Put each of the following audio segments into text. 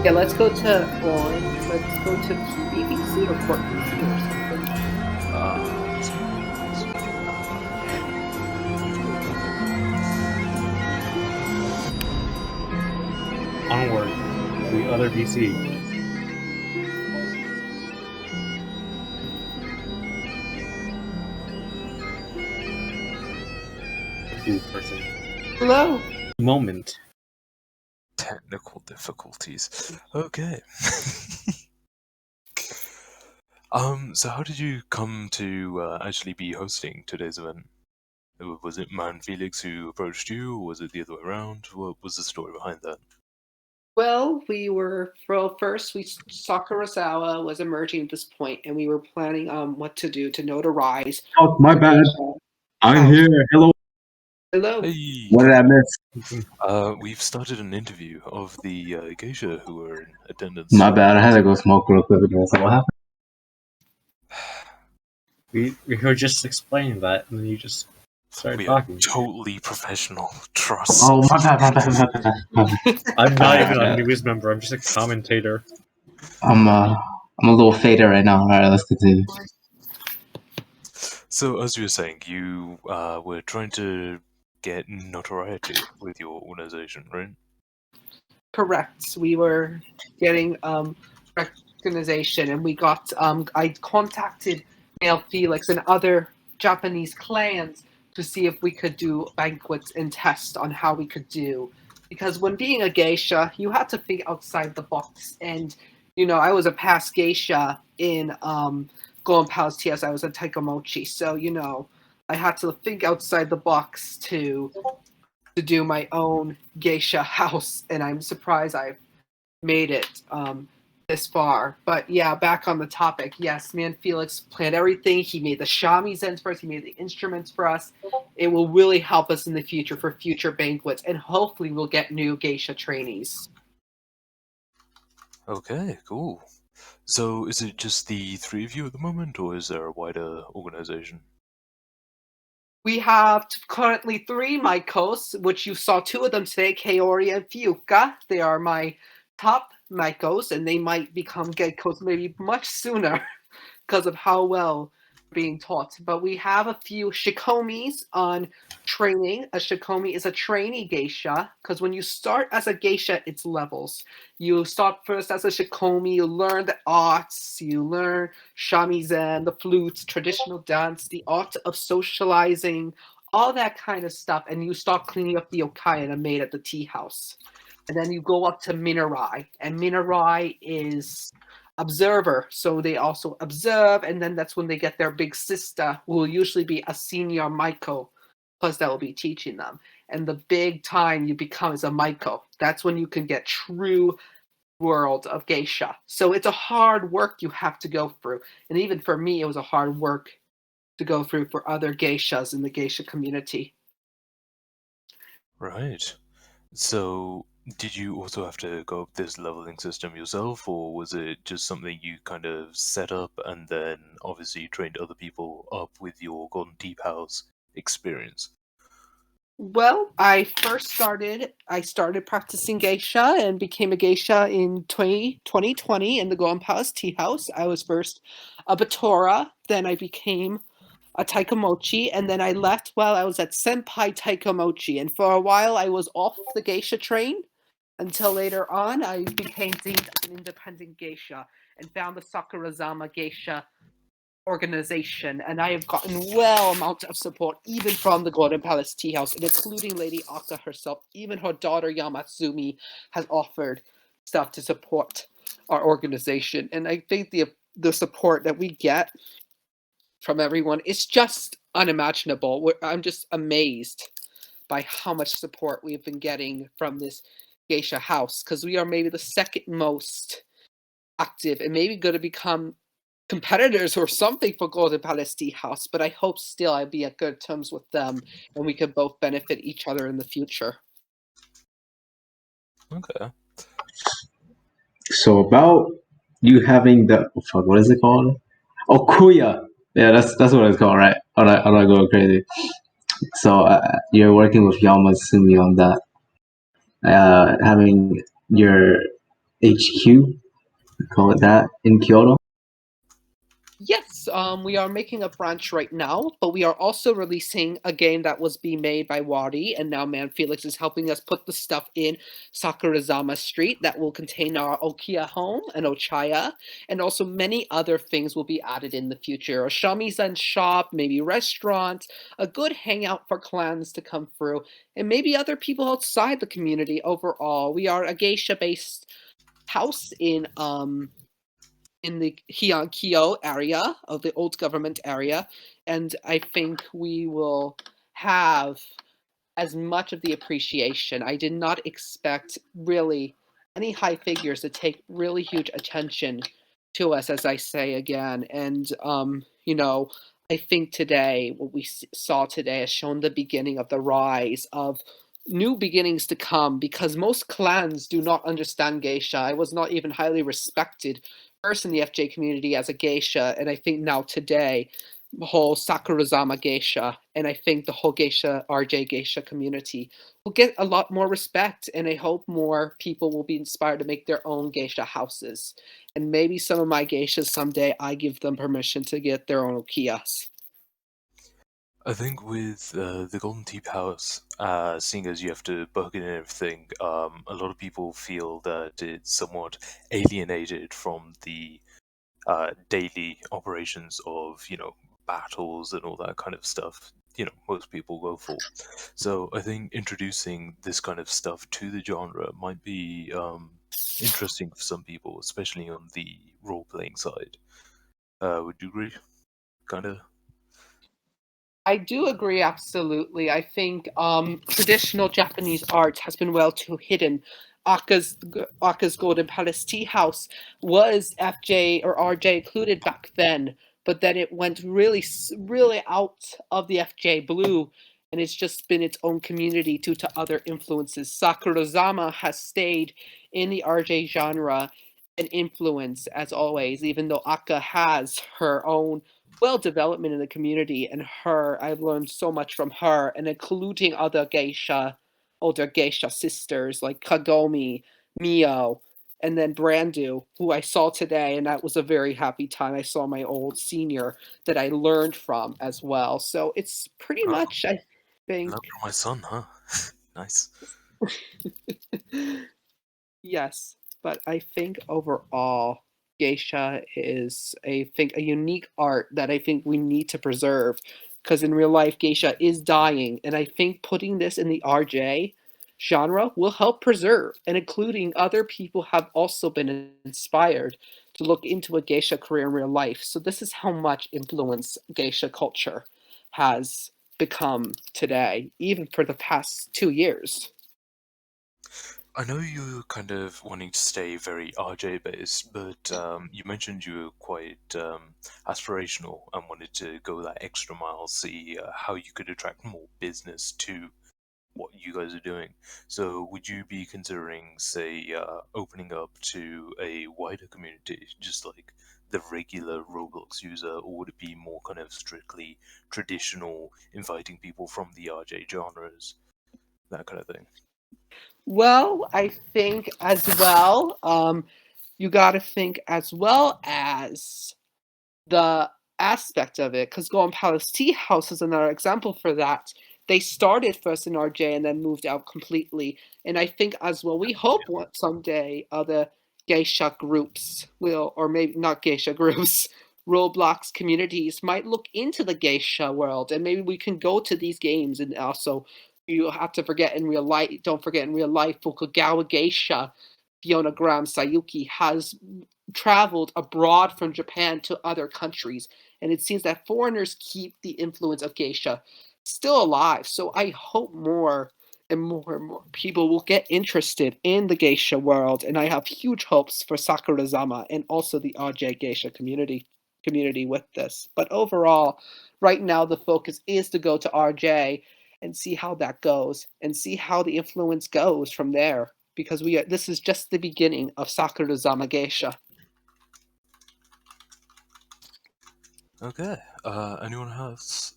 Yeah, let's go to orange. Let's go to PVC or port VC or something. Onward to the other VC. Person. Hello. Moment. Technical difficulties. Okay. So how did you come to actually be hosting today's event? Was it Man Felix who approached you, or was it the other way around? What was the story behind that? Well, first Sakurazawa was emerging at this point, and we were planning on what to do to notarize. Oh, my bad. I'm here. Hello. Hello. Hey. What did I miss? We've started an interview of the geisha who were in attendance. My bad. I had to go smoke real quick. So what happened? We were just explaining that, and then you just started talking. Totally professional. Trust. Oh, my bad. I'm not even a news member. I'm just a commentator. I'm a little faded right now. All right, let's continue. So, as you were saying, you were trying to get notoriety with your organization, right? Correct. We were getting recognition, and we got. I contacted Male Felix and other Japanese clans to see if we could do banquets and test on how we could do. Because when being a geisha, you had to think outside the box. And I was a past geisha in Golden Palace TS. I was a Taikomochi, so I had to think outside the box to do my own geisha house, and I'm surprised I've made it this far. But yeah, back on the topic. Yes, Man Felix planned everything. He made the shamizens for us. He made the instruments for us. It will really help us in the future for future banquets, and hopefully we'll get new geisha trainees. Okay, cool. So is it just the three of you at the moment, or is there a wider organization? We have currently 3 Maikos, which you saw 2 of them today, Kaori and Fiuka. They are my top Maikos, and they might become Geikos maybe much sooner because of how well being taught. But we have a few Shikomis on training. A Shikomi is a trainee geisha, because when you start as a geisha, it's levels. You start first as a Shikomi, you learn the arts, you learn shamisen, the flutes, traditional dance, the art of socializing, all that kind of stuff, and you start cleaning up the yokai and a maid at the tea house. And then you go up to Minarai, and Minarai is observer, so they also observe, and then that's when they get their big sister, who will usually be a senior Maiko, plus that will be teaching them. And the big time you become is a Maiko. That's when you can get true world of geisha. So it's a hard work you have to go through, and even for me, it was a hard work to go through for other geishas in the geisha community. Right. So, did you also have to go up this leveling system yourself, or was it just something you kind of set up and then obviously trained other people up with your Golden Deep House experience? Well, I started practicing geisha and became a geisha in 2020 in the Golden Palace Tea House. I was first a Batora, then I became a Taikomochi, and then I left while I was at Senpai Taikomochi. And for a while, I was off the geisha train until later on I became deemed as an independent geisha and found the Sakurazawa geisha organization, and I have gotten well amount of support even from the Golden Palace Tea House, including Lady Aka herself. Even her daughter Yamatsumi has offered stuff to support our organization, and I think the support that we get from everyone is just unimaginable. I'm just amazed by how much support we've been getting from this geisha house, because we are maybe the second most active and maybe going to become competitors or something for Golden Palace Tea House, but I hope still I'll be at good terms with them and we can both benefit each other in the future. Okay. So about you having the what is it called? Oh, Kuya. Yeah, that's what it's called, right? I'm not going crazy. So you're working with Yamasumi on that, having your HQ, call it that, in Kyoto? Yes, we are making a branch right now, but we are also releasing a game that was being made by Wadi, and now Man Felix is helping us put the stuff in Sakurazawa Street that will contain our Okiya home and Ochaya, and also many other things will be added in the future. A shamisen shop, maybe restaurant, a good hangout for clans to come through, and maybe other people outside the community overall. We are a geisha-based house in the Heian-Kyo area of the old government area, and I think we will have as much of the appreciation. I did not expect really any high figures to take really huge attention to us, as I say again. And, I think today, what we saw today has shown the beginning of the rise of new beginnings to come because most clans do not understand geisha. I was not even highly respected first in the FJ community as a geisha, and I think now today the whole Sakurazawa geisha, and I think the whole geisha RJ geisha community will get a lot more respect, and I hope more people will be inspired to make their own geisha houses. And maybe some of my geishas someday I give them permission to get their own okiyas. I think with the Golden Teep House, seeing as you have to book it and everything, a lot of people feel that it's somewhat alienated from the daily operations of, battles and all that kind of stuff, most people go for. So I think introducing this kind of stuff to the genre might be interesting for some people, especially on the role-playing side. Would you agree? Kind of? I do agree, absolutely. I think traditional Japanese art has been well too hidden. Aka's Golden Palace Tea House was FJ or RJ included back then, but then it went really out of the FJ blue, and it's just been its own community due to other influences. Sakurazawa has stayed in the RJ genre and influence as always, even though Aka has her own development in the community, and I've learned so much from her, and including older geisha sisters like Kagomi, Mio, and then Brandu, who I saw today, and that was a very happy time. I saw my old senior that I learned from as well. So it's pretty Oh, much, I think, learn from my son, huh? Nice. yes, but I think overall, geisha is a unique art that I think we need to preserve because in real life, geisha is dying, and I think putting this in the RJ genre will help preserve, and including other people have also been inspired to look into a geisha career in real life. So this is how much influence geisha culture has become today, even for the past 2 years. I know you're kind of wanting to stay very RJ based, but you mentioned you were quite aspirational and wanted to go that extra mile, see how you could attract more business to what you guys are doing. So, would you be considering, say, opening up to a wider community, just like the regular Roblox user, or would it be more kind of strictly traditional, inviting people from the RJ genres, that kind of thing? Well, I think as well, you got to think as well as the aspect of it, because Golden Palace Tea House is another example for that. They started first in RJ and then moved out completely. And I think as well, we hope someday other geisha groups will, or maybe not geisha groups, Roblox communities might look into the geisha world, and maybe we can go to these games. And also, you have to forget in real life, don't forget in real life, Fukugawa geisha, Fiona Graham Sayuki has traveled abroad from Japan to other countries, and it seems that foreigners keep the influence of geisha still alive. So I hope more and more and more people will get interested in the geisha world, and I have huge hopes for Sakurazawa and also the RJ geisha community with this. But overall, right now the focus is to go to RJ and see how that goes and see how the influence goes from there because this is just the beginning of Sakurazawa geisha. Okay. Anyone else,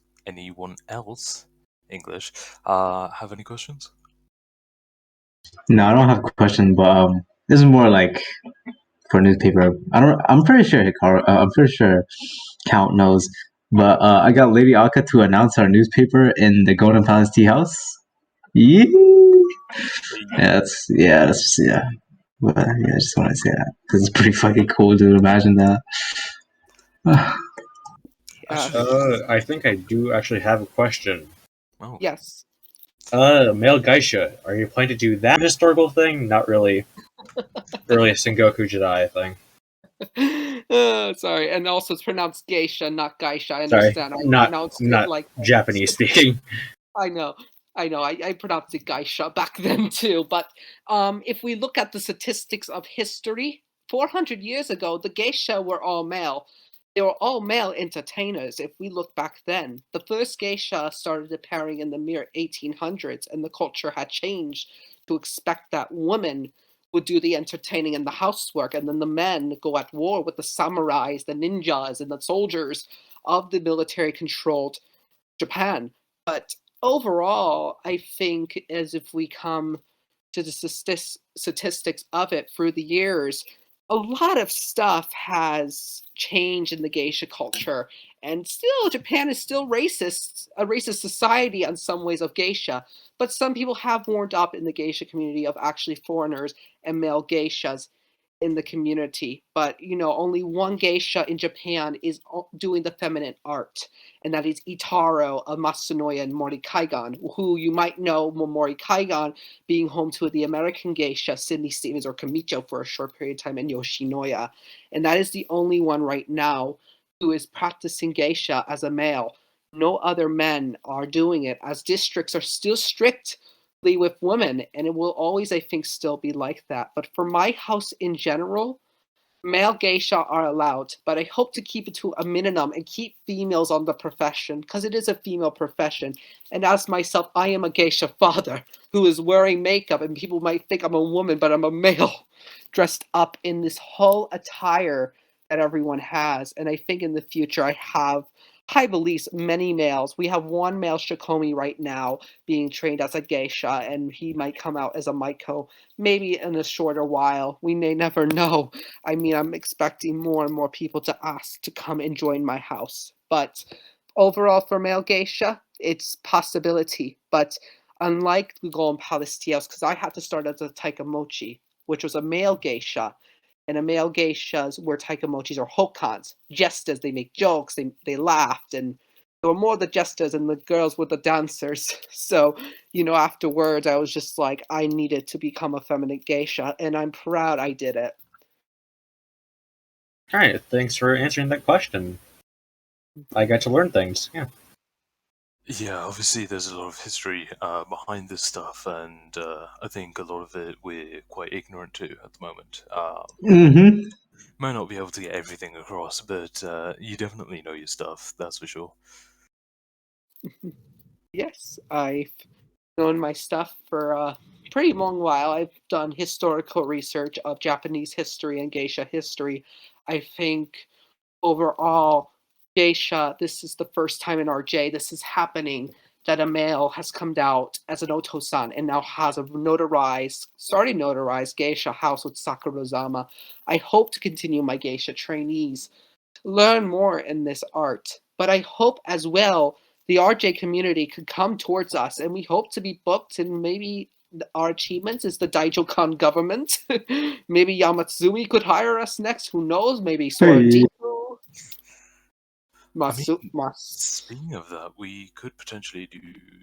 English, have any questions? No, I don't have a question, but This is more like for newspaper. I'm pretty sure Hikaru. I'm pretty sure Count knows. But I got Lady Aka to announce our newspaper in the Golden Palace Tea House. Yeah. Yeah. But yeah, I just want to say that because it's pretty fucking cool to imagine that. Actually, I think I do actually have a question. oh, Yes. Male geisha. Are you planning to do that historical thing? Not really. Really a Sengoku Jedi thing. Sorry, and also it's pronounced geisha, not geisha. I Sorry, understand. I not pronounced it like Japanese speaking. I know. I pronounced it geisha back then too. But if we look at the statistics of history, 400 years ago, the geisha were all male. They were all male entertainers. If we look back then, the first geisha started appearing in the mere 1800s, and the culture had changed to expect that women would do the entertaining and the housework, and then the men go at war with the samurais, the ninjas, and the soldiers of the military-controlled Japan. But overall, I think as if we come to the statistics of it through the years, a lot of stuff has changed in the geisha culture. And still, Japan is still racist, a racist society on some ways of geisha. But some people have warmed up in the geisha community of actually foreigners and male geishas in the community. But, only one geisha in Japan is doing the feminine art, and that is Itaro of Masunoya and Morikaigan, who you might know Morikaigan being home to the American geisha Sydney Stevens or Kamicho for a short period of time in Yoshinoya. And that is the only one right now who is practicing geisha as a male. No other men are doing it, as districts are still strict with women, and it will always, I think, still be like that. But for my house in general, male geisha are allowed, but I hope to keep it to a minimum and keep females on the profession because it is a female profession. And as myself, I am a geisha father who is wearing makeup, and people might think I'm a woman, but I'm a male dressed up in this whole attire that everyone has. And I think in the future, I believe many males. We have one male shikomi right now being trained as a geisha, and he might come out as a maiko maybe in a shorter while. We may never know. I mean, I'm expecting more and more people to ask to come and join my house. But overall, for male geisha, it's possibility. But unlike the Golden Palace TLs, because I had to start as a taikamochi, which was a male geisha, and a male geishas were taikamochis or hokkans, jesters. They make jokes, they laughed, and there were more the jesters, and the girls were the dancers. So, afterwards, I was just like, I needed to become a feminine geisha, and I'm proud I did it. Alright, thanks for answering that question. I got to learn things, yeah. yeah, obviously there's a lot of history behind this stuff, and I think a lot of it we're quite ignorant to at the moment. Might not be able to get everything across, but you definitely know your stuff, that's for sure. Yes, I've known my stuff for a pretty long while. I've done historical research of Japanese history and geisha history. I think overall, geisha, this is the first time in RJ this is happening, that a male has come out as an otosan and now has a starting notarized geisha house with Sakurazawa. I hope to continue my geisha trainees learn more in this art. But I hope as well the RJ community could come towards us, and we hope to be booked, and maybe our achievements is the Daijokan government. Maybe Yamatsui could hire us next. Who knows? Maybe Soradiku. Speaking of that, we could potentially do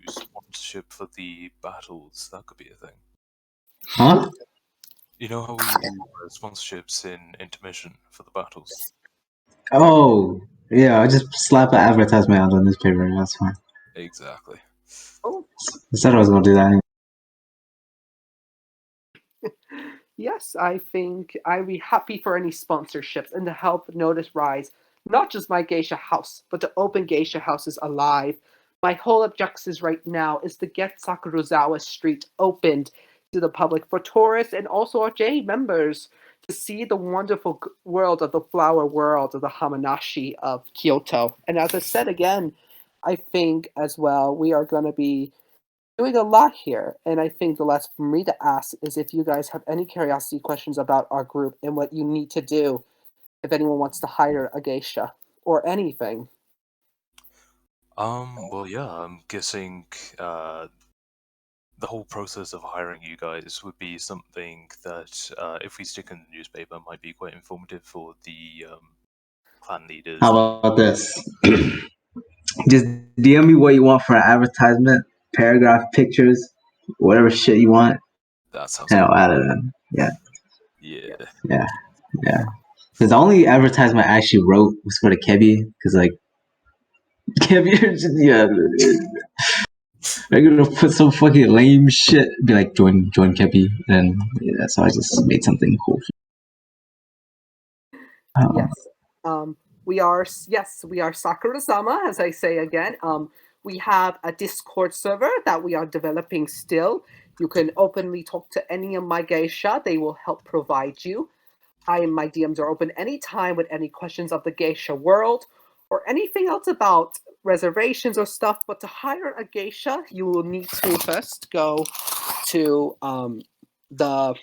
sponsorship for the battles. That could be a thing. Huh? You know how we do sponsorships in intermission for the battles? Oh, yeah. I just slap an advertisement on the newspaper. That's fine. Exactly. Oh, I said I was gonna do that. Anyway. yes, I think I'd be happy for any sponsorships and to help notice rise, not just my geisha house, but to open geisha houses alive. My whole objective right now is to get Sakurazawa Street opened to the public for tourists and also our J members to see the wonderful world of the flower world of the Hamanashi of Kyoto. And as I said again, I think as well we are going to be doing a lot here, and I think the last for me to ask is if you guys have any curiosity questions about our group and what you need to do if anyone wants to hire a geisha or anything. Well, yeah, I'm guessing the whole process of hiring you guys would be something that, if we stick in the newspaper, might be quite informative for the clan leaders. How about this? Just DM me what you want for an advertisement, paragraph, pictures, whatever shit you want, That sounds and good. I'll add it in. Yeah, Yeah. yeah, yeah. Because the only advertisement I actually wrote was for the Kebi, because like Kebi, yeah, they're gonna put some fucking lame shit, be like join Kebi, and yeah, so I just made something cool. Yes. We are Sakurazawa, as I say again. We have a Discord server that we are developing still. You can openly talk to any of my geisha. They will help provide you. I and my DMs are open anytime with any questions of the geisha world or anything else about reservations or stuff. But to hire a geisha, you will need to first go to the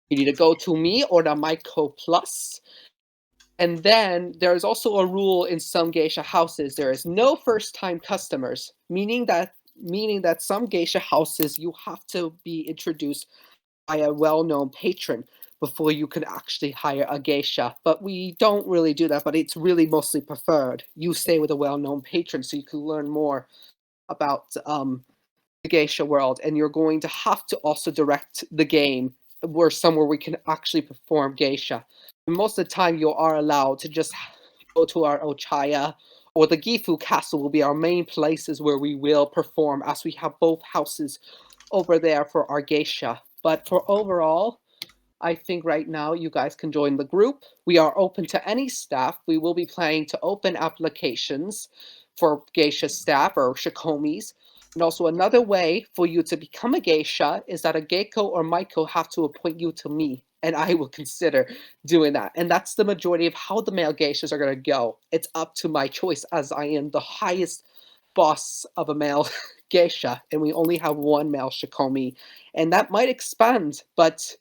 you need to go to me or the Myco Plus. And then there's also a rule in some geisha houses. There is no first-time customers, meaning that some geisha houses you have to be introduced by a well-known patron before you can actually hire a geisha. But we don't really do that, but it's really mostly preferred. You stay with a well-known patron so you can learn more about the geisha world, and you're going to have to also direct the game where somewhere we can actually perform geisha. And most of the time, you are allowed to just go to our Ochaya or the Gifu Castle will be our main places where we will perform, as we have both houses over there for our geisha. But for overall, I think right now you guys can join the group. We are open to any staff. We will be planning to open applications for geisha staff or shikomis. And also another way for you to become a geisha is that a geiko or maiko have to appoint you to me, and I will consider doing that. And that's the majority of how the male geishas are going to go. It's up to my choice, as I am the highest boss of a male geisha, and we only have one male shikomi. And that might expand, but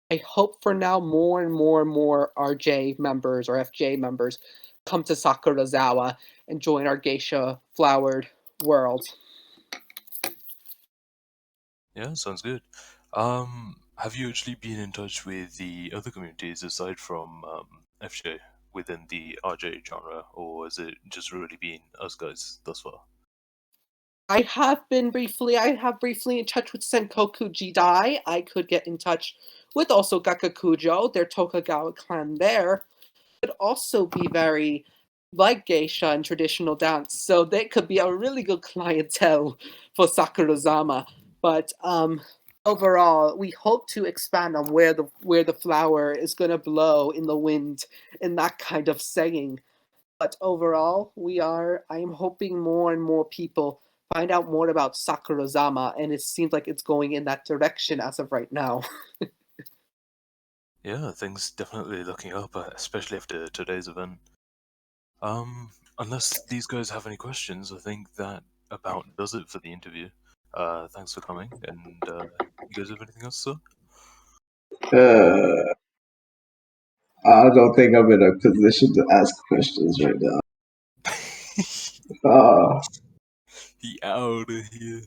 I hope for now more and more and more RJ members or FJ members come to Sakurazawa and join our geisha flowered world. Yeah, sounds good. Have you actually been in touch with the other communities aside from FJ within the RJ genre, or has it just really been us guys thus far? I have briefly in touch with Senkoku Jidai. I could get in touch with also Gakakujo, their Tokugawa clan there. Could also be very like geisha and traditional dance, so they could be a really good clientele for Sakurazama. But overall, we hope to expand on where the flower is going to blow in the wind, in that kind of saying. But overall, I am hoping more and more people find out more about Sakurazama, and it seems like it's going in that direction as of right now. Yeah, things definitely looking up, especially after today's event. Unless these guys have any questions, I think that about does it for the interview. Thanks for coming, and you guys have anything else, sir? I don't think I'm in a position to ask questions right now. He out of here.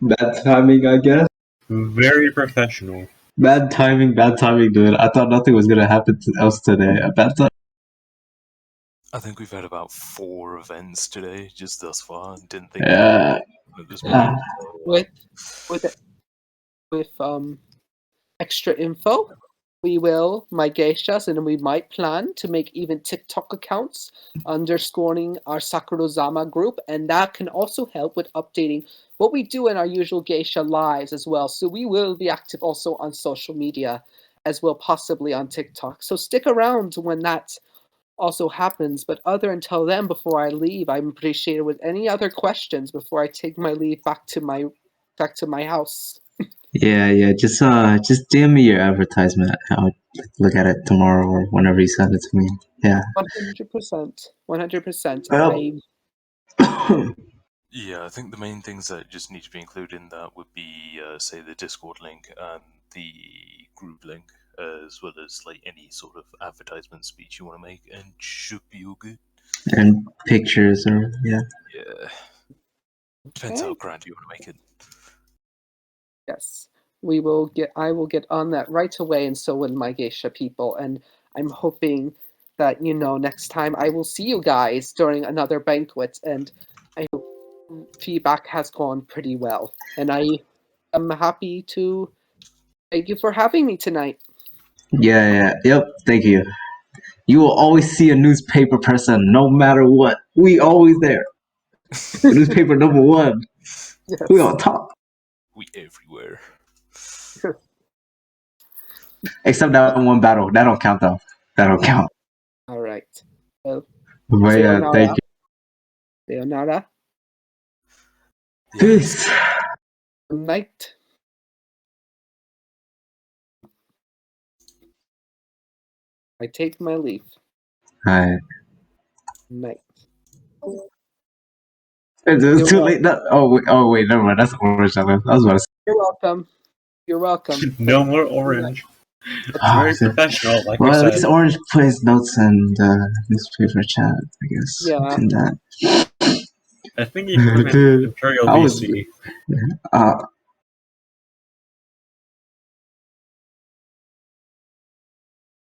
Bad timing, I guess. Very professional. Bad timing, dude. I thought nothing was gonna happen to else today. A bad time. I think we've had about 4 events today, just thus far. Didn't think Yeah. at this Ah. point. with with extra info, we will my geishas, and we might plan to make even TikTok accounts underscoring our Sakurazama group, and that can also help with updating what we do in our usual geisha lives as well. So we will be active also on social media as well, possibly on TikTok. So stick around when that also happens. But other until then, before I leave, I'm appreciated with any other questions before I take my leave back to my house. Yeah. Just DM me your advertisement. look at it tomorrow or whenever you send it to me. Yeah. 100%. 100%. Well, Yeah, I think the main things that just need to be included in that would be, say, the Discord link and the group link, as well as like any sort of advertisement speech you want to make, and should be all good. and pictures or yeah. Yeah, depends Okay. how grand you want to make it. Yes. I will get on that right away, and so will my geisha people. And I'm hoping that, next time I will see you guys during another banquet, and I hope feedback has gone pretty well. And I am happy to thank you for having me tonight. Yeah. Yep. Thank you. You will always see a newspaper person, no matter what. We always there. Newspaper number one. Yes. We on top. We everywhere. Except that one battle. That don't count though. That don't count. All right. Well, But yeah, thank you. Sayonara. Peace. Good night. I take my leave. Alright. Good night. It's too late. Oh wait, never mind. That's orange. I was about to say. You're welcome. You're welcome. No more orange. It's very professional, like Well, we at said. least Orange plays notes in the newspaper chat, I guess. Yeah. In that. I think he put him in Imperial I was- BC.